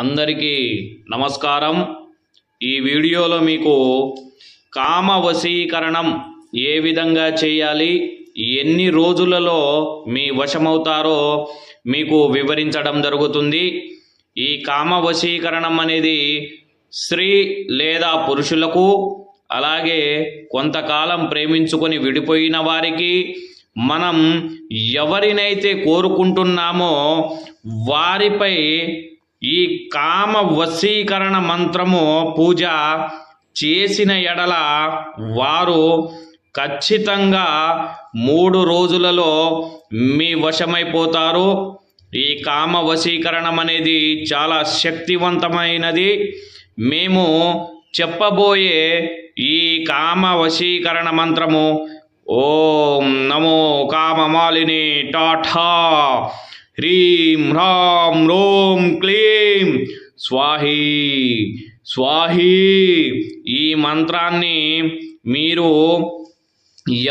అందరికీ నమస్కారం। ఈ వీడియోలో మీకు కామ వశీకరణం ఏ విధంగా చేయాలి, ఎన్ని రోజులలో మీ వశమవుతారో మీకు వివరించడం జరుగుతుంది। ఈ కామ వశీకరణం అనేది స్త్రీ లేదా పురుషులకు, అలాగే కొంతకాలం ప్రేమించుకొని విడిపోయిన వారికి, మనం ఎవరినైతే కోరుకుంటున్నామో వారిపై ఈ కామ వశీకరణ మంత్రము పూజ చేసిన ఎడల వారు ఖచ్చితంగా 3 రోజులలో మీ వశమైపోతారు। ఈ కామ వశీకరణం అనేది చాలా శక్తివంతమైనది। మేము చెప్పబోయే ఈ కామ వశీకరణ మంత్రము ఓం నమో కామమాలిని టాఠా హ్రీం హ్రాం రోం క్లీం స్వాహీ స్వాహీ। ఈ మంత్రాన్ని మీరు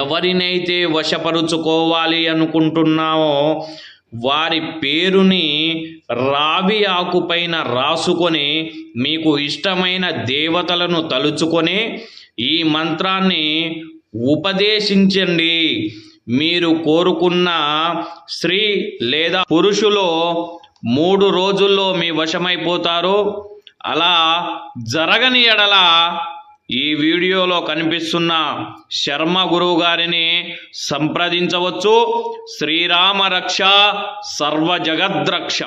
ఎవరినైతే వశపరుచుకోవాలి అనుకుంటున్నామో వారి పేరుని రావి ఆకుపైన రాసుకొని, మీకు ఇష్టమైన దేవతలను తలుచుకొని ఈ మంత్రాన్ని ఉపదేశించండి। మీరు కోరుకున్న స్త్రీ లేదా పురుషులు 3 రోజుల్లో మీ వశమైపోతారు। అలా జరగని ఎడల ఈ వీడియోలో కనిపిస్తున్న శర్మ గురువు గారిని సంప్రదించవచ్చు। శ్రీరామ రక్ష సర్వ జగద్రక్ష।